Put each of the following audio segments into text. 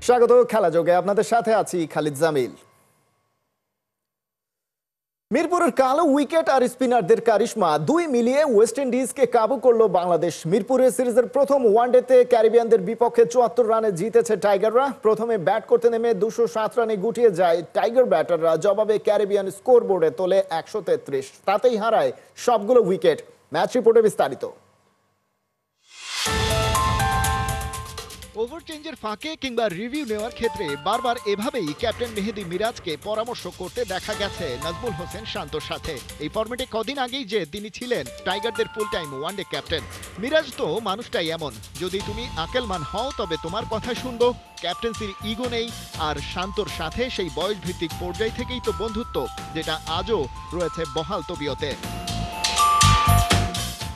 স্বাগত খেলা যোগে, আপনাদের সাথে আছি খালিদ জামিল। মিরপুরের কালো উইকেট আর স্পিনারদের কারিশমা দুই মিলিয়ে ওয়েস্ট ইন্ডিজকে কাবু করলো বাংলাদেশ। মিরপুরের সিরিজের প্রথম ওয়ানডেতে ক্যারিবিয়ানদের বিপক্ষে 74 রানে জিতেছে টাইগাররা। প্রথমে ব্যাট করতে নেমে 207 রানে গুটিয়ে যায় টাইগার ব্যাটাররা। জবাবে ক্যারিবিয়ান স্কোরবোর্ডে তোলে 133, তাতেই হারায় সবগুলো উইকেট। ম্যাচ রিপোর্টে বিস্তারিত। ওভার চেঞ্জের ফাঁকে কিংবা রিভিউ নেওয়ার ক্ষেত্রে বারবার এভাবেই ক্যাপ্টেন মেহেদী মিরাজকে পরামর্শ করতে দেখা গেছে নাজমুল হোসেন শান্তর সাথে। এই ফরম্যাটে কদিন আগেই যে তিনি ছিলেন টাইগারদের full time one day captain. Miraz তো মানুষটাই এমন, যদি তুমি আকেলমান হও তবে তোমার কথা শুনবো। ক্যাপ্টেন্সির ইগো নেই, আর শান্তর সাথে সেই বয়সভিত্তিক পর্যায় থেকেই তো বন্ধুত্ব, যেটা আজও রয়েছে বহাল তবিয়তে।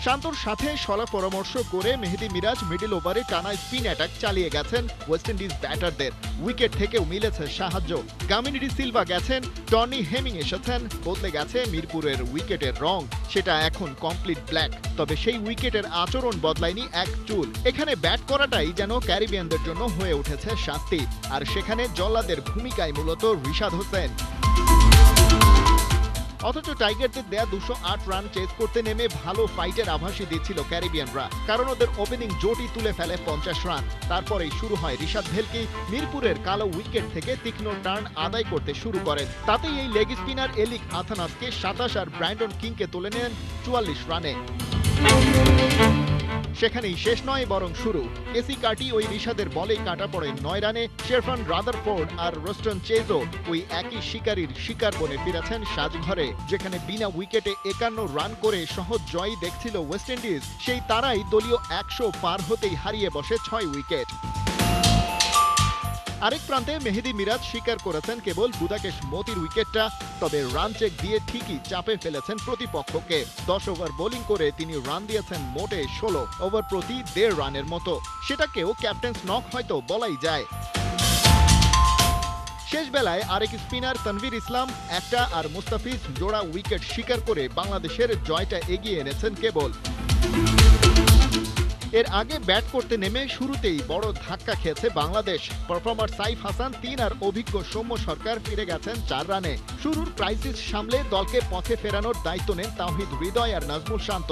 শান্তর সাথে সলা পরামর্শ করে মেহেদী মিরাজ মিডল ওভারে টানা স্পিন অ্যাটাক চালিয়ে গেছেন ওয়েস্ট ইন্ডিজ ব্যাটারদের। উইকেট থেকেও মিলেছে সাহায্য। গামিনী ডি সিলভা গেছেন, টনি হেমিং এসেছেন, বদলে গেছে মিরপুরের উইকেটের রং, সেটা এখন কমপ্লিট ব্ল্যাক। তবে সেই উইকেটের আচরণ বদলায়নি এক চুল। এখানে ব্যাট করাটাই যেন ক্যারিবিয়ানদের জন্য হয়ে উঠেছে শাস্তি, আর সেখানে জল্লাদের ভূমিকায় মূলত রিশাদ হোসেন। অথচ টাইগারদের দেয়া 208 রান চেস করতে নেমে ভালো ফাইটের আভাসই দিচ্ছিল ক্যারিবিয়ানরা, কারণ ওদের ওপেনিং জোটই তুলে ফেলে 50 রান। তারপরেই শুরু হয় রিশাদ ভেলকি মিরপুরের কালো উইকেট থেকে তীক্ষ্ণ টার্ন আদায় করতে শুরু করেন। তাতেই এই লেগ স্পিনার এলিক আথানাসকে 27 আর ব্র্যান্ডন কিংকে তুলে নেন 44 রানে। সেখানেই শেষ নয়, বরং শুরু। কেসি কার্টি ওই রিশাদের বলেই কাটা পড়ে 9 রানে। শেরফান রাদারফোর্ড আর রোস্টন চেজো ওই একই শিকারীর শিকার বনে ফিরেছেন সাজঘরে, যেখানে বিনা উইকেটে 51 রান করে সহজ জয়ই দেখছিল ওয়েস্ট ইন্ডিজ। সেই তারাই দলীয় 100 পার হতেই হারিয়ে বসে 6 উইকেট। আরেক প্রান্তে মেহেদী মিরাজ স্বীকার করেছেন কেবল বুদাকেশ মোতির উইকেটটা, তবে রান চেক দিয়ে ঠিকই চাপে ফেলেছেন প্রতিপক্ষকে। 10 ওভার বোলিং করে তিনি রান দিয়েছেন মোটে 16, ওভার প্রতি 1.5 রানের মতো। সেটাকেও ক্যাপ্টেন্স নক হয়তো বলাই যায়। শেষ বেলায় আরেক স্পিনার তানভীর ইসলাম একটা আর মুস্তাফিজ জোড়া উইকেট শিকার করে বাংলাদেশের জয়টা এগিয়ে এনেছেন কেবল। এর আগে ব্যাট করতে নেমে শুরুতেই বড় ধাক্কা খেয়েছে বাংলাদেশ। পারফর্মার সাইফ হাসান 3 আর অভিজ্ঞ সৌম্য সরকার ফিরে গেছেন 4 রানে। শুরুর ক্রাইসিস সামলে দলকে পথে ফেরানোর দায়িত্ব নেন তাওহিদ হৃদয় আর নাজমুল শান্ত।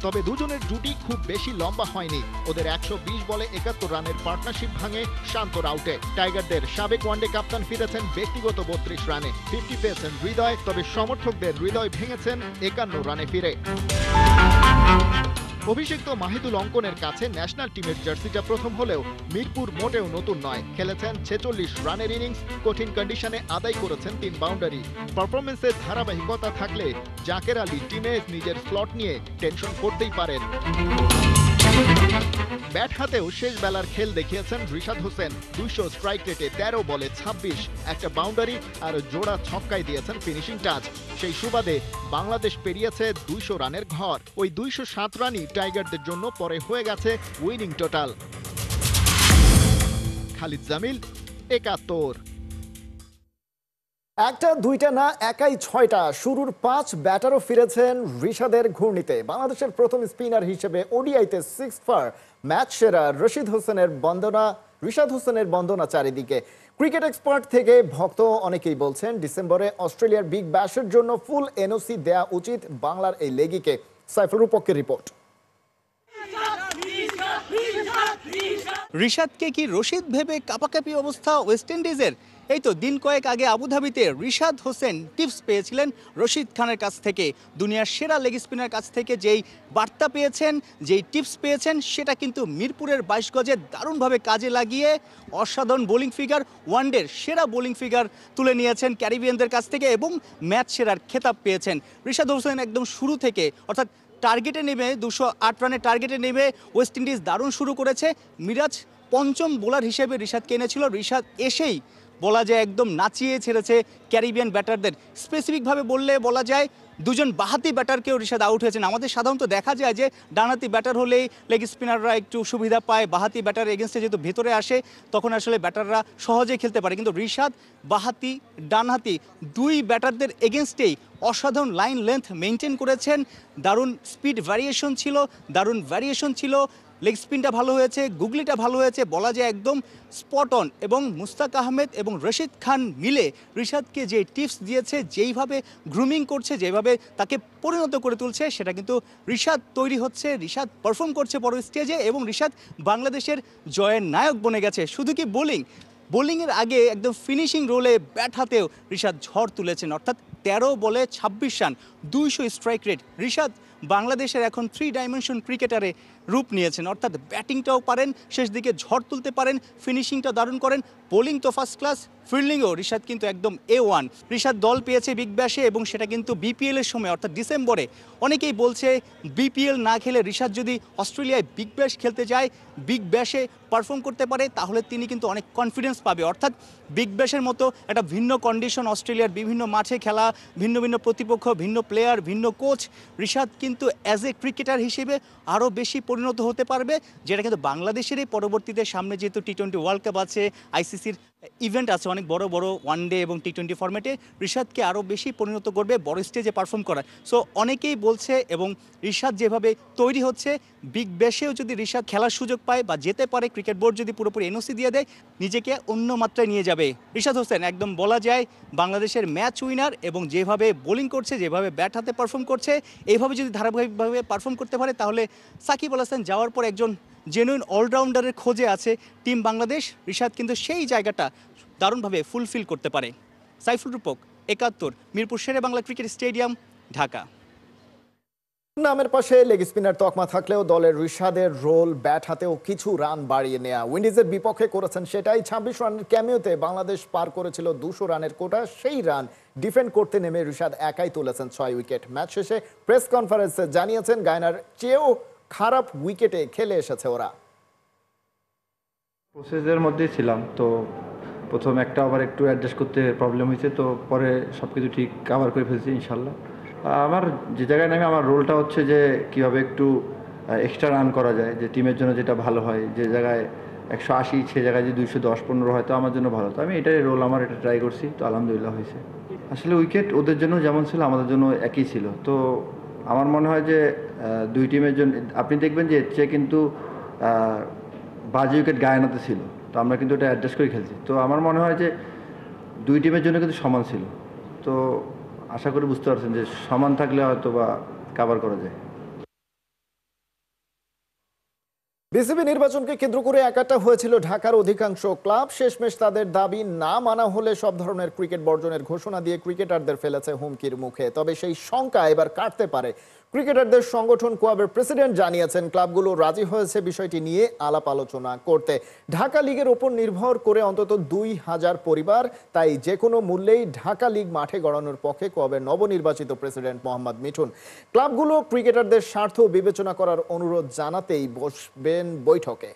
তবে দুজনের জুটি খুব বেশি লম্বা হয়নি। ওদের 120 বলে 71 রানের পার্টনারশিপ ভাঙে শান্তর আউটে। টাইগারদের সাবেক ওয়ানডে কাপ্তান ফিরেছেন ব্যক্তিগত 32 রানে। 50 পেয়েছেন হৃদয়, তবে সমর্থকদের হৃদয় ভেঙেছেন 51 রানে ফিরে। অভিষিক্ত মাহিদুল অঙ্কনের কাছে ন্যাশনাল টিমের জার্সিটা প্রথম হলেও মিরপুর মোটেও নতুন নয়। খেলেছেন 46 রানের ইনিংস, কঠিন কন্ডিশনে আদায় করেছেন 3 বাউন্ডারি। পারফরমেন্সের ধারাবাহিকতা থাকলে জাকের আলী টিমে নিজের স্লট নিয়ে টেনশন করতেই পারেন। ব্যাট হাতেও শেষ বেলার খেল দেখিয়েছেন রিশাদ হোসেন। 200 স্ট্রাইক রেটে 13 বলে 26, একটা বাউন্ডারি আর জোড়া ছক্কায় দিয়েছেন ফিনিশিং টাচ। সেই সুবাদে বাংলাদেশ পেরিয়েছে 200 রানের ঘর। ওই 207 রানই টাইগারদের জন্য পরে হয়ে গেছে উইনিং টোটাল। খালিদ জামিল, 71। একটা দুইটা না, একাই 6টা। শুরুর 5 ব্যাটারও ফিরেছেন রিশাদের ঘূর্ণিতে। বাংলাদেশের প্রথম স্পিনার হিসেবে ওডিআইতে 6 ফর ম্যাচ সেরা রিশাদ হোসেনের বন্দনা চারিদিকে। ক্রিকেট এক্সপার্ট থেকে ভক্ত অনেকেই বলছেন ডিসেম্বরে অস্ট্রেলিয়ার বিগ ব্যাশের জন্য ফুল এনওসি দেয়া উচিত বাংলার এই লেগিকে। সাইফুল রূপকের রিপোর্ট। রিশাদকে কি রশিদ ভেবে কাপাকাপি অবস্থা ওয়েস্ট ইন্ডিজের? এই তো দিন কয়েক আগে আবুধাবিতে রিশাদ হোসেন টিপস পেয়েছিলেন রশিদ খানের কাছ থেকে। দুনিয়ার সেরা লেগ স্পিনার কাছ থেকে যেই বার্তা পেয়েছেন, যেই টিপস পেয়েছেন, সেটা কিন্তু মিরপুরের 22 গজে দারুণভাবে কাজে লাগিয়ে অসাধারণ বোলিং ফিগার, ওয়ানডের সেরা বোলিং ফিগার তুলে নিয়েছেন ক্যারিবিয়ানদের কাছ থেকে এবং ম্যাচ সেরার খেতাব পেয়েছেন রিশাদ হোসেন। একদম শুরু থেকে, অর্থাৎ টার্গেটে নেমে 208 রানের টার্গেটে নেমে ওয়েস্ট ইন্ডিজ দারুণ শুরু করেছে। মিরাজ পঞ্চম বোলার হিসেবে রিশাদকে এনেছিল। রিশাদ এসেই বলা যায় একদম নাচিয়ে ছেড়েছে ক্যারিবিয়ান ব্যাটারদের। স্পেসিফিকভাবে বললে বলা যায় দুজন বাহাতি ব্যাটারকেও রিশাদ আউট হয়েছেন। আমাদের সাধারণত দেখা যায় যে ডানহাতি ব্যাটার হলেই লেগ স্পিনাররা একটু সুবিধা পায়, বাহাতি ব্যাটার এগেনস্টে যেহেতু ভেতরে আসে তখন আসলে ব্যাটাররা সহজেই খেলতে পারে। কিন্তু রিশাদ বাহাতি ডানহাতি দুই ব্যাটারদের এগেনস্টেই অসাধারণ লাইন লেন্থ মেনটেন করেছেন। দারুণ স্পিড ভ্যারিয়েশন ছিল, লেগ স্পিনটা ভালো হয়েছে, গুগলিটা ভালো হয়েছে, বলা যায় একদম স্পট অন। এবং মুস্তাক আহমেদ এবং রশিদ খান মিলে রিশাদকে যে টিপস দিয়েছে, যেইভাবে গ্রুমিং করছে, যেভাবে তাকে পরিণত করে তুলছে, সেটা কিন্তু রিশাদ তৈরি হচ্ছে, রিশাদ পারফর্ম করছে বড় স্টেজে এবং রিশাদ বাংলাদেশের জয়ের নায়ক বনে গেছে। শুধু কি বোলিংয়ের আগে একদম ফিনিশিং রোলে ব্যাট হাতেও রিশাদ ঝড় তুলেছেন, অর্থাৎ 13 বলে 26 রান, 200 স্ট্রাইক রেট। রিশাদ বাংলাদেশের এখন 3 ডাইমেনশন ক্রিকেটারে রূপ নিয়েছেন, অর্থাৎ ব্যাটিংটাও পারেন, শেষ দিকে ঝড় তুলতে পারেন, ফিনিশিংটা দারুণ করেন, বোলিং তো ফার্স্ট ক্লাস, ফিল্ডিংও রিশাদ কিন্তু একদম A1। রিশাদ দল পেয়েছে বিগ ব্যাশে এবং সেটা কিন্তু বিপিএলের সময়, অর্থাৎ ডিসেম্বরে। অনেকেই বলছে বিপিএল না খেলে রিশাদ যদি অস্ট্রেলিয়ায় বিগ ব্যাশ খেলতে যায়, বিগ ব্যাশে পারফর্ম করতে পারে, তাহলে তিনি কিন্তু অনেক কনফিডেন্স পাবে। অর্থাৎ বিগ ব্যাশের মতো একটা ভিন্ন কন্ডিশন, অস্ট্রেলিয়ার বিভিন্ন মাঠে খেলা, ভিন্ন ভিন্ন প্রতিপক্ষ, ভিন্ন প্লেয়ার, ভিন্ন কোচ, রিশাদ কিন্তু অ্যাজ এ ক্রিকেটার হিসেবে আরও বেশি পরিণত হতে পারবে, যেটা কিন্তু বাংলাদেশেরই পরবর্তীতে সামনে যেহেতু টি-20 ওয়ার্ল্ড কাপ আছে, আইসিসির ইভেন্ট আছে অনেক বড় বড়, ওয়ানডে এবং টি-20 ফরম্যাটে রিশাদকে আরও বেশি পরিণত করবে বড় স্টেজে পারফর্ম করা। সো অনেকেই বলছে, এবং রিশাদ যেভাবে তৈরি হচ্ছে, বিগ ব্যাশেও যদি রিশাদ খেলার সুযোগ পায় বা যেতে পারে, ক্রিকেট বোর্ড যদি পুরোপুরি এনওসি দিয়ে দেয়, নিজেকে অন্য মাত্রায় নিয়ে যাবে রিশাদ হোসেন। একদম বলা যায় বাংলাদেশের ম্যাচ উইনার, এবং যেভাবে বোলিং করছে, যেভাবে ব্যাট হাতে পারফর্ম করছে, এইভাবে যদি ধারাবাহিকভাবে পারফর্ম করতে পারে, তাহলে সাকিব আল হাসান যাওয়ার পর একজন জেনুইন অলরাউন্ডারের খোঁজে আছে টিম বাংলাদেশ। রিশাদ কিন্তু সেই জায়গাটা দারুণভাবে ফুলফিল করতে পারে। সাইফুল রূপক, 71, মিরপুর শেরে বাংলা ক্রিকেট স্টেডিয়াম, ঢাকা। নামের পাশে লেগ স্পিনার তকমা থাকলেও দলের রিশাদের রোল ব্যাট হাতেও কিছু রান বাড়িয়ে নেওয়া। উইন্ডিজের বিপক্ষে করেছেন সেটাই। 26 রানের ক্যামিওতে বাংলাদেশ পার করেছিল 200 রানের কোটা। সেই রান ডিফেন্ড করতে নেমে রিশাদ একাই তুলেছেন 6 উইকেট। ম্যাচ শেষে প্রেস কনফারেন্সে জানিয়েছেন গায়নার চেয়েও খারাপ উইকেটে খেলে এসেছে ওরা। প্রসেসের মধ্যেই ছিলাম, তো প্রথম একটা ওভার একটু অ্যাডজাস্ট করতে প্রবলেম হয়েছে, তো পরে সব কিছু ঠিক কাভার করে ফেলছি ইনশাল্লাহ। আমার যে জায়গায় নামে আমার রোলটা হচ্ছে যে কীভাবে একটু এক্সট্রা রান করা যায়, যে টিমের জন্য যেটা ভালো হয়। যে জায়গায় 180, সে জায়গায় যদি 210-15 হয় তো আমার জন্য ভালো। তো আমি এটাই রোল, আমার এটা ট্রাই করছি, তো আলহামদুলিল্লাহ হয়েছে। আসলে উইকেট ওদের জন্য যেমন ছিল আমাদের জন্য একই ছিল। তো আমার মনে হয় যে দুই টিমের জন্য আপনি দেখবেন যে এর চেয়ে কিন্তু বাজে উইকেট গায়ানাতে ছিল, তো আমরা কিন্তু এটা অ্যাডজাস্ট করে খেলছি। তো আমার মনে হয় যে দুই টিমের জন্য কিন্তু সমান ছিল। তো আশা করি বুঝতে পারছেন যে সমান থাকলে হয়তো বা কাভার করা যায়। বিসিবি নির্বাচনকে কেন্দ্র করে একাটা হয়েছিল ঢাকার অধিকাংশ ক্লাব। শেষমেশ তাদের দাবি না মানা হলে সব ধরনের ক্রিকেট বর্জনের ঘোষণা দিয়ে ক্রিকেটারদের ফেলেছে হুমকির মুখে। তবে সেই শঙ্কা এবার কাটতে পারে। ক্রিকেটারদের সংগঠন কোয়াবের প্রেসিডেন্ট জানিয়েছেন ক্লাবগুলো রাজি হয়েছে বিষয়টি নিয়ে আলাপ আলোচনা করতে। ঢাকা লিগের ওপর নির্ভর করে অন্তত 2000 পরিবার, তাই যে কোনো মূল্যেই ঢাকা লিগ মাঠে গড়ানোর পক্ষে কোয়াবের নবনির্বাচিত প্রেসিডেন্ট মোহাম্মদ মিঠুন। ক্লাবগুলো ক্রিকেটারদের স্বার্থ বিবেচনা করার অনুরোধ জানাতেই বসবেন বৈঠকে।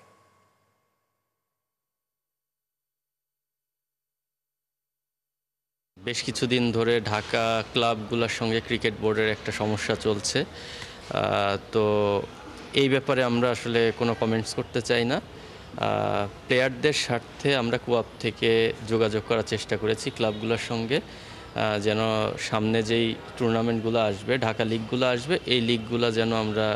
বেশ কিছুদিন ধরে ঢাকা ক্লাবগুলোর সঙ্গে ক্রিকেট বোর্ডের একটা সমস্যা চলছে, তো এই ব্যাপারে আমরা আসলে কোনো কমেন্টস করতে চাই না। প্লেয়ারদের স্বার্থে আমরা কোয়াব থেকে যোগাযোগ করার চেষ্টা করেছি ক্লাবগুলোর সঙ্গে, যেন সামনে যেই টুর্নামেন্টগুলো আসবে, ঢাকা লিগগুলো আসবে, এই লিগগুলো যেন আমরা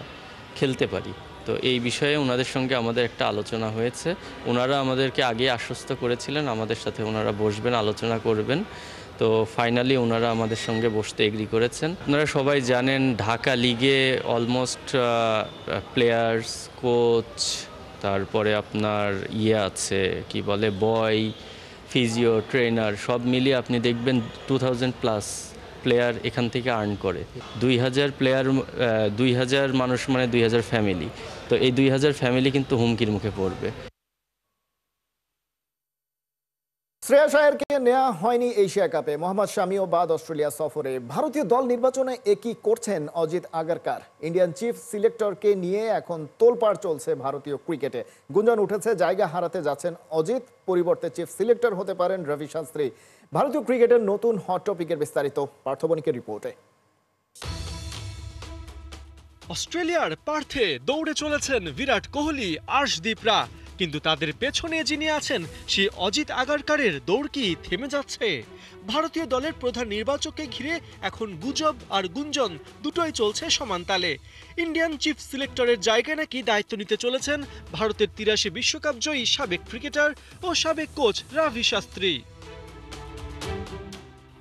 খেলতে পারি। তো এই বিষয়ে ওনাদের সঙ্গে আমাদের একটা আলোচনা হয়েছে। ওনারা আমাদেরকে আগে আশ্বস্ত করেছিলেন আমাদের সাথে ওনারা বসবেন, আলোচনা করবেন। তো ফাইনালি ওনারা আমাদের সঙ্গে বসতে এগ্রি করেছেন। আপনারা সবাই জানেন ঢাকা লিগে অলমোস্ট প্লেয়ার্স, কোচ, তারপরে আপনার আছে কি বলে বয়, ফিজিও, ট্রেনার সব মিলিয়ে আপনি দেখবেন 2000+ প্লেয়ার এখান থেকে আর্ন করে। 2000 প্লেয়ার, 2000 মানুষ মানে 2000 ফ্যামিলি। তো এই 2000 ফ্যামিলি কিন্তু হুমকির মুখে পড়বে। শ্রেয়াস আয়ারকে নেওয়া হয়নি এশিয়া কাপে। মোহাম্মদ শামিও বাদ অস্ট্রেলিয়া সফরে। ভারতীয় দল নির্বাচনে একই করছেন অজিত আগারকার। ইন্ডিয়ান চিফ সিলেক্টরকে নিয়ে এখন তোলপাড় চলছে ভারতীয় ক্রিকেটে। গুঞ্জন উঠেছে জায়গা হারাতে যাচ্ছেন অজিত, পরিবর্তে চিফ সিলেক্টর হতে পারেন রবি শাস্ত্রী। ভারতীয় ক্রিকেটের নতুন হট টপিকের বিস্তারিত পার্থ বণিকের রিপোর্টে। অস্ট্রেলিয়ার পার্থে দৌড়ে চলেছেন বিরাট কোহলি, আর্শদীপরা। কিন্তু তাদের পেছনে যিনি আছেন সেই অজিত আগারকারের দৌড় কি থেমে যাচ্ছে? ভারতীয় দলের প্রধান নির্বাচককে ঘিরে এখন গুজব আর গুঞ্জন দুটোই চলছে সমান তালে। ইন্ডিয়ান চিফ সিলেক্টরের জায়গায় নাকি দায়িত্ব নিতে চলেছেন ভারতের ৮৩ বিশ্বকাপ জয়ী সাবেক ক্রিকেটার ও সাবেক কোচ রাভি শাস্ত্রী।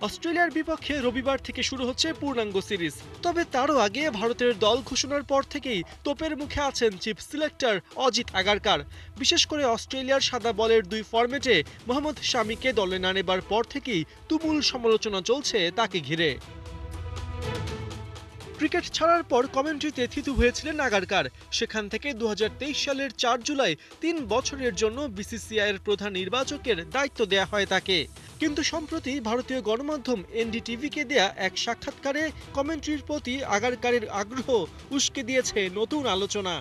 অস্ট্রেলিয়ার বিপক্ষে রবিবার থেকে শুরু হচ্ছে পূর্ণাঙ্গ সিরিজ। তবে তারও আগে ভারতের দল ঘোষণার পর থেকেই তোপের মুখে আছেন চিফ সিলেক্টর অজিত আগারকার। বিশেষ করে অস্ট্রেলিয়ার সাদা বলের ২ ফরম্যাটে মোহাম্মদ শামিকে দলে না নেবার পর থেকেই তুমুল সমালোচনা চলছে তাকে ঘিরে। ক্রিকেট ছাড়ার পর কমেন্ট্রিতে থিতু হয়েছিলেন আগারকার। সেখান থেকে ২০২৩ সালের ৪ জুলাই ৩ বছরের জন্য বিসিসিআইয়ের প্রধান নির্বাচকের দায়িত্ব দেয়া হয় তাকে। কিন্তু সম্প্রতি ভারতীয় গণমাধ্যম এনডিটিভিকে দেয়া এক সাক্ষাৎকারে কমেন্ট্রির প্রতি আগারকারের আগ্রহ উস্কে দিয়েছে নতুন আলোচনা।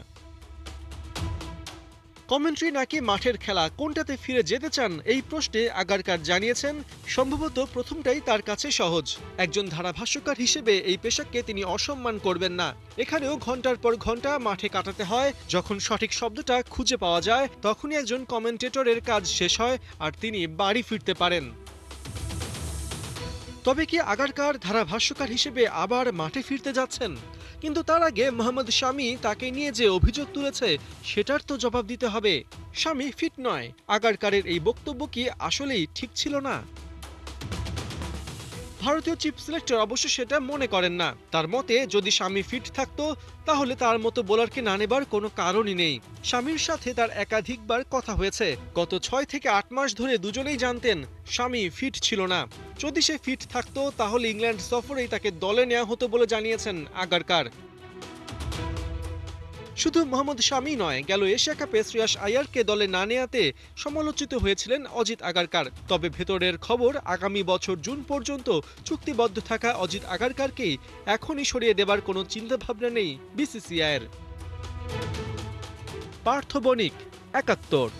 কমেন্ট্রি নাকি মাঠের খেলা, কোনটাতে ফিরে যেতে চান এই প্রশ্নে আগারকার জানিয়েছেন, সম্ভবত প্রথমটাই তার কাছে সহজ। একজন ধারাভাষ্যকার হিসেবে এই পেশাকে তিনি অসম্মান করবেন না। এখানেও ঘন্টার পর ঘন্টা মাঠে কাটাতে হয়। যখন সঠিক শব্দটা খুঁজে পাওয়া যায় তখনই একজন কমেন্টেটরের কাজ শেষ হয় আর তিনি বাড়ি ফিরতে পারেন। তবে কি আগারকার ধারাভাষ্যকার হিসেবে আবার মাঠে ফিরতে যাচ্ছেন? কিন্তু তার আগে মোহাম্মদ শামি তাকে নিয়ে যে অভিযোগ তুলেছে সেটার তো জবাব দিতে হবে। শামি ফিট নয়, আগারকারের এই বক্তব্য কি আসলেই ঠিক ছিল না? ভারতীয় চিফ সিলেক্টর অবশ্য সেটা মনে করেন না। তার মতে যদি শামি ফিট থাকতো তাহলে তার মতো বোলারকে না নেবার কোনো কারণই নেই। শামির সাথে তার একাধিকবার কথা হয়েছে। গত ৬ থেকে ৮ মাস ধরে দুজনেই জানতেন শামি ফিট ছিল না। যদি সে ফিট থাকতো তাহলে ইংল্যান্ড সফরেই তাকে দলে নেওয়া হতো বলে জানিয়েছেন আগারকার। শুধু মোহাম্মদ শামি নয়, গেল এশিয়া কাপে শ্রেয়াস আয়ারকে দলে না নেয়াতে সমালোচিত হয়েছিলেন অজিত আগারকার। তবে ভেতরের খবর, আগামী বছর জুন পর্যন্ত চুক্তিবদ্ধ থাকা অজিত আগারকারকেই এখনই সরিয়ে দেবার কোনো চিন্তাভাবনা নেই বিসিসিআইয়ের। পার্থ বণিক, ৭১।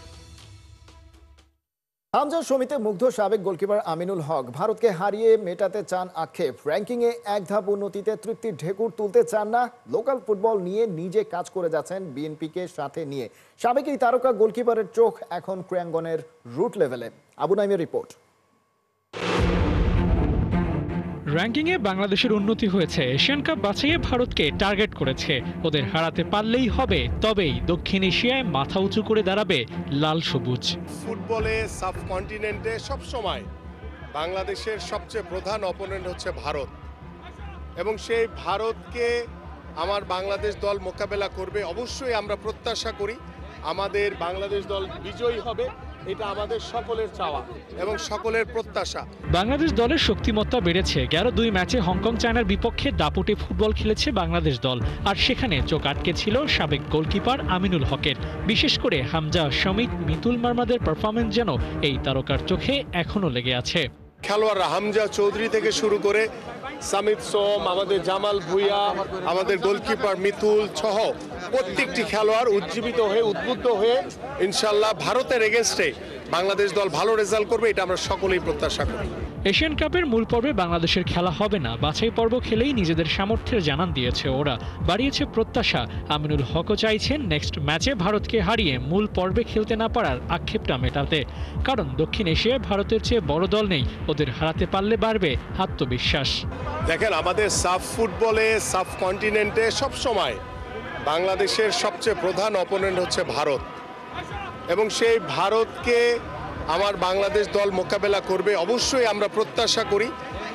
হামজা সমিতে মুগ্ধ সাবেক গোলকিপার আমিনুল হক ভারতকে হারিয়ে মেটাতে চান আক্ষেপ। র্যাঙ্কিংয়ে এক ধাপ উন্নতিতে তৃপ্তির ঢেকুর তুলতে চান না। লোকাল ফুটবল নিয়ে নিজে কাজ করে যাচ্ছেন বিএনপিকে সাথে নিয়ে। সাবেক এই তারকা গোলকিপারের চোখ এখন ক্রীড়াঙ্গনের রুট লেভেলে। আবু নাইমের রিপোর্ট। র্যাঙ্কিংয়ে বাংলাদেশের উন্নতি হয়েছে। এশিয়ান কাপ বাছাইয়ে ভারতকে টার্গেট করেছে। ওদের হারাতে পারলেই হবে, তবেই দক্ষিণ এশিয়ায় মাথা উঁচু করে দাঁড়াবে লাল সবুজ। ফুটবলে সাবকন্টিনেন্টে সবসময় বাংলাদেশের সবচেয়ে প্রধান অপোনেন্ট হচ্ছে ভারত, এবং সেই ভারতকে আমার বাংলাদেশ দল মোকাবেলা করবে। অবশ্যই আমরা প্রত্যাশা করি আমাদের বাংলাদেশ দল বিজয়ী হবে। এটা আমাদের সকলের চাওয়া এবং সকলের প্রত্যাশা। বাংলাদেশ দলের শক্তিমত্তা বেড়েছে। গেল ২ ম্যাচে হংকং চায়নার বিপক্ষে দাপুটে ফুটবল খেলেছে বাংলাদেশ দল, আর সেখানে চোখ আটকে ছিল সাবেক গোলকিপার আমিনুল হকের। বিশেষ করে হামজা, শমিত, মিতুল মার্মাদের পারফরমেন্স যেন এই তারকার চোখে এখনো লেগে আছে। খেলোয়াড়রা হামজা চৌধুরী থেকে শুরু করে সামিত সোম, আমাদের জামাল ভুইয়া, আমাদের গোলকিপার মিতুল সহ প্রত্যেকটি খেলোয়াড় উজ্জীবিত হয়ে উদ্বুদ্ধ হয়ে ইনশাল্লাহ ভারতের এগেনস্টে বাংলাদেশ দল ভালো রেজাল্ট করবে, এটা আমরা সকলেই প্রত্যাশা করি। এশিয়ান কাপের মূল পর্বে বাংলাদেশের খেলা হবে না। বাছাই পর্ব খেলেই নিজেদের সামর্থ্যের জানান দিয়েছে ওরা, বাড়িয়েছে প্রত্যাশা। আমিনুল হকও চাইছেন নেক্সট ম্যাচে ভারতকে হারিয়ে মূল পর্বে খেলতে না পারার আক্ষেপটা মেটাতে। কারণ দক্ষিণ এশিয়ায় ভারতের চেয়ে বড় দল নেই, ওদের হারাতে পারলে বাড়বে আত্মবিশ্বাস। দেখেন, আমাদের সাব ফুটবলে সাবকন্টিনেন্টে সবসময় বাংলাদেশের সবচেয়ে প্রধান অপোনেন্ট হচ্ছে ভারত, এবং সেই ভারতকে আমার বাংলাদেশ দল মোকাবেলা করবে। অবশ্যই আমরা প্রত্যাশা করি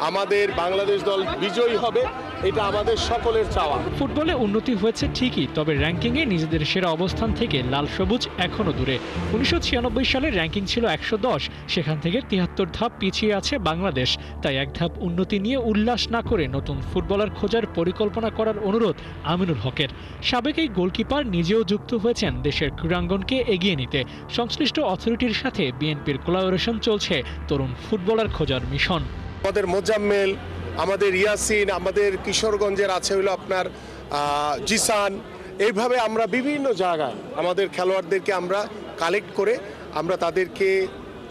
আমাদের বাংলাদেশ দল বিজয়ী হবে। এটা আমাদের সকলের চাওয়া। ফুটবলে উন্নতি হয়েছে ঠিকই, তবে র্যাঙ্কিংয়ে নিজেদের সেরা অবস্থান থেকে লাল সবুজ এখনো দূরে। ১৯৯৬ সালের র্যাঙ্কিং ছিল ১১০, সেখান থেকে ৭৩ ধাপ পিছিয়ে আছে বাংলাদেশ। তাই এক ধাপ উন্নতি নিয়ে উল্লাস না করে নতুন ফুটবলার খোঁজার পরিকল্পনা করার অনুরোধ আমিনুল হকের। সাবেক এই গোলকিপার নিজেও যুক্ত হয়েছেন দেশের ক্রীড়াঙ্গনকে এগিয়ে নিতে। সংশ্লিষ্ট অথরিটির সাথে বিএনপির কোলাবোরেশন চলছে তরুণ ফুটবলার খোঁজার মিশন। আমাদের মোজাম্মেল, আমাদের ইয়াসিন, আমাদের কিশোরগঞ্জের আছে হলো আপনার জিসান, এইভাবে আমরা বিভিন্ন জায়গায় আমাদের খেলোয়াড়দেরকে আমরা কালেক্ট করে আমরা তাদেরকে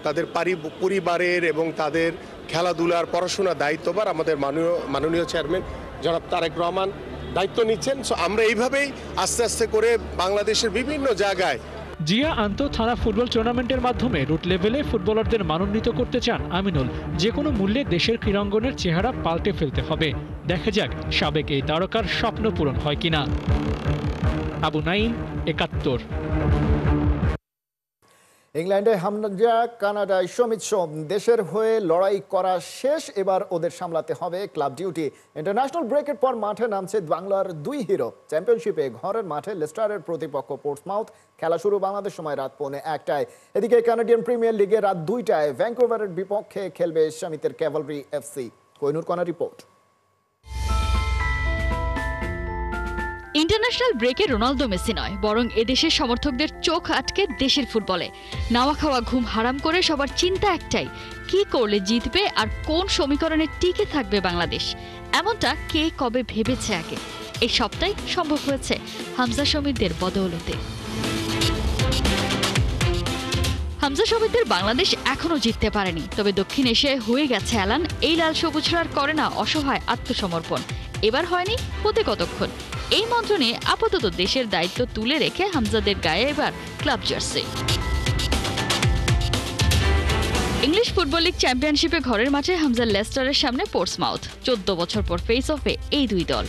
তাদের পরিবারের এবং তাদের খেলাধুলার পড়াশোনার দায়িত্বভার আমাদের মাননীয় চেয়ারম্যান জনাব তারেক রহমান দায়িত্ব নিচ্ছেন। সো আমরা এইভাবেই আস্তে আস্তে করে বাংলাদেশের বিভিন্ন জায়গায় জিয়া আন্ত থানা ফুটবল টুর্নামেন্টের মাধ্যমে রুট লেভেলে ফুটবলারদের মানোন্নীত করতে চান আমিনুল। যে কোনো মূল্যে দেশের ক্রীড়াঙ্গনের চেহারা পাল্টে ফেলতে হবে। দেখা যাক সাবেক এই তারকার স্বপ্ন পূরণ হয় কিনা। আবু নাইম, ৭১। ইংল্যান্ডে হামজা, কানাডায় সমিত সোম। দেশের হয়ে লড়াই করা শেষ, এবার ওদের সামলাতে হবে ক্লাব ডিউটি। ইন্টারন্যাশনাল ব্রেকের পর মাঠে নামছে বাংলার দুই হিরো। চ্যাম্পিয়নশিপে ঘরের মাঠে লেস্টারের প্রতিপক্ষ পোর্টসমাউথ। খেলা শুরু বাংলাদেশ সময় রাত ১:৫টায়। এদিকে কানাডিয়ান প্রিমিয়ার লিগে রাত ২টায় ভ্যাঙ্কুভারের বিপক্ষে খেলবে সমিতের ক্যাভালরি এফসি। কোহিনুর কণার রিপোর্ট। ইন্টারন্যাশনাল ব্রেকে রোনালদো মেসি নয়, বরং এদেশের সমর্থকদের চোখ আটকে দেশের ফুটবলে। নাওয়া খাওয়া ঘুম হারাম করে সবার চিন্তা একটাই, কি করলে জিতবে আর কোন সমীকরণে টিকে থাকবে বাংলাদেশ। এমনটা কে কবে ভেবেছে আগে? এই সবটাই সম্ভব হয়েছে হামজা সমিতদের বদৌলতে। হামজা সমিতদের বাংলাদেশ এখনো জিততে পারেনি, তবে দক্ষিণ এশিয়ায় হয়ে গেছে এলান। এই লাল সবুজরা আর করে না অসহায় আত্মসমর্পণ। এবার হয়নি, হতে কতক্ষণ। এই মন্ত্র নিয়ে আপাতত দেশের দায়িত্ব তুলে রেখে হামজাদের গায়ে এবার club jersey. English football league চ্যাম্পিয়নশিপে ঘরের মাঠে হামজা লেস্টারের সামনে পোর্টসমাউথ। ১৪ বছর পর ফেস অফে এই দুই দল।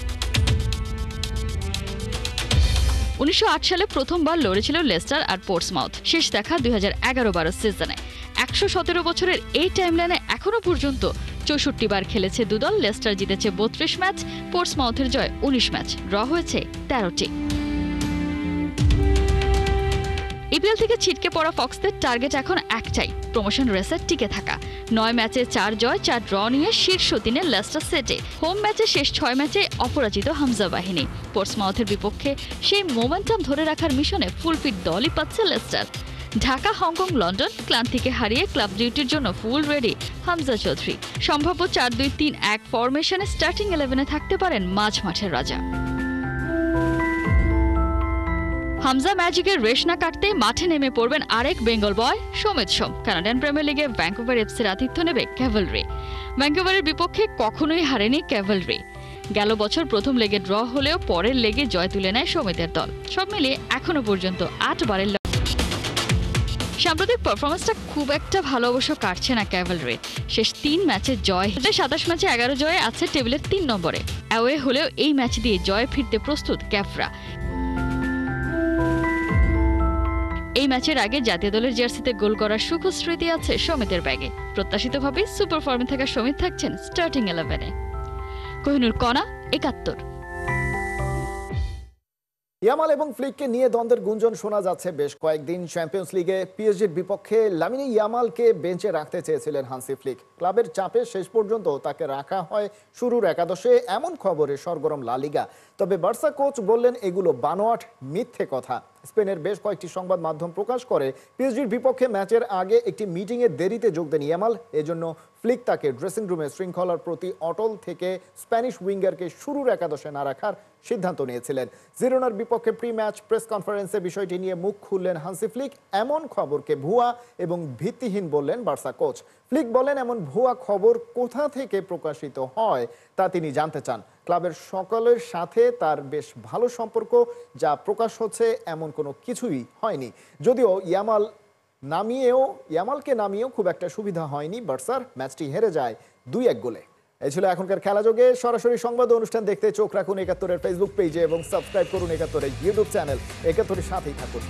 ১৯০৮ সালে প্রথমবার লড়েছিল লেস্টার আর পোর্টসমাউথ। শেষ দেখা ২০১১-১২ সিজনে। ১১৭ বছরের এই টাইমলাইনে এখনো পর্যন্ত ৬৪ বার খেলেছে দুদল। লেস্টার জিতেছে ৩২ ম্যাচ, পোর্টসমাউথের জয় ১৯ ম্যাচ, ড্র হয়েছে ১৩টি। ইপিএল থেকে ছিটকে পড়া ফক্সদের টার্গেট এখন একটাই, প্রমোশন রেসে টিকে থাকা। ৯ ম্যাচে ৪ জয় ৪ ড্র নিয়ে শীর্ষ ৩-এ লেস্টার সেটে। হোম ম্যাচে শেষ ৬ ম্যাচে অপরাজিত হামজা বাহিনী। পোর্টসমাউথের বিপক্ষে সেই মোমেন্টাম ধরে রাখার মিশনে ফুলফিট দলই পাচ্ছে লেস্টার। ঢাকা, হংকং, লন্ডন ক্লান্তিকে হারিয়ে ক্লাব ডিউটির জন্য ফুল রেডি হামজা চৌধুরী। সম্ভাব্য ৪-২-৩-১ ফরমেশনে স্টার্টিং 11-এ থাকতে পারেন মাঝ মাঠের রাজা। হামজা ম্যাজিকের রেশ না কাটতে মাঠে নেমে পড়বেন আরেক বেঙ্গল বয় সমিত সোম। কানাডিয়ান প্রিমিয়ার লিগে ভ্যাঙ্কুভার এফসির আতিথ্য নেবে ক্যাভালরি। ভ্যাঙ্কুভারের বিপক্ষে কখনোই হারেনি ক্যাভালরি। গেল বছর প্রথম লেগে ড্র হলেও পরের লেগে জয় তুলে নেয় সমিতের দল। সব মিলিয়ে এখনো পর্যন্ত 8 বারের সাম্প্রতিক পারফরমেন্সটা খুব একটা ভালো অবশ্য কাটছে না ক্যাভালরি। শেষ ৩ ম্যাচে জয়, ২৭ ম্যাচে ১১ জয়ে আছে টেবিলের ৩ নম্বরে। অ্যাওয়ে হলেও এই ম্যাচ দিয়ে জয়ে ফিরতে প্রস্তুত ক্যাফরা। এই ম্যাচের আগে জাতীয় দলের জার্সিতে গোল করার সুখ স্মৃতি আছে সমিতের ব্যাগে। প্রত্যাশিতভাবেই সুপার ফর্মে থাকা সমিত থাকছেন স্টার্টিং 11-এ। কোহিনুর কণা, ৭১। ইয়ামাল এবং ফ্লিককে নিয়ে দ্বন্দ্বের গুঞ্জন শোনা যাচ্ছে বেশ কয়েকদিন। চ্যাম্পিয়ন্স লিগে পিএসজির বিপক্ষে লামিনে ইয়ামালকে বেঞ্চে রাখতে চেয়েছিলেন হান্সি ফ্লিক। ক্লাবের চাপে শেষ পর্যন্ত তাকে রাখা হয় শুরুর একাদশে, এমন খবরে সরগরম লা লিগা। তবে বার্সা কোচ বললেন এগুলো বানোয়াট, মিথ্যে কথা। স্পেনের বেশ কয়েকটি সংবাদ মাধ্যম প্রকাশ করে পিএসজির বিপক্ষে ম্যাচের আগে একটি মিটিংয়ে দেরিতে যোগ দেন ইয়ামাল। এজন্য ফ্লিক তাকে ড্রেসিং রুমে শৃঙ্খলার প্রতি অটল থেকে স্প্যানিশ উইঙ্গারকে শুরুর একাদশে না রাখার সিদ্ধান্ত নিয়েছিলেন। জিরোনার বিপক্ষে প্রি ম্যাচ প্রেস কনফারেন্সে বিষয়টি নিয়ে মুখ খুললেন হান্সি ফ্লিক। এমন খবরকে ভুয়া এবং ভিত্তিহীন বললেন বার্সা কোচ। ফ্লিক বলেন এমন ভুয়া খবর কোথা থেকে প্রকাশিত হয় তা তিনি জানতে চান। ক্লাবের সকলের সাথে তার বেশ ভালো সম্পর্ক, যা প্রকাশ হচ্ছে এমন কোনো কিছুই হয়নি। যদিও ইয়ামালকে নামিয়েও খুব একটা সুবিধা হয়নি বার্সার। ম্যাচটি হেরে যায় 2-1 গোলে। এই ছিল এখনকার খেলাযোগে। সরাসরি সংবাদ অনুষ্ঠান দেখতে চোখ রাখুন ৭১-এর ফেসবুক পেজে এবং সাবস্ক্রাইব করুন ৭১-এর ইউটিউব চ্যানেল। ৭১-এর সাথেই থাকুন।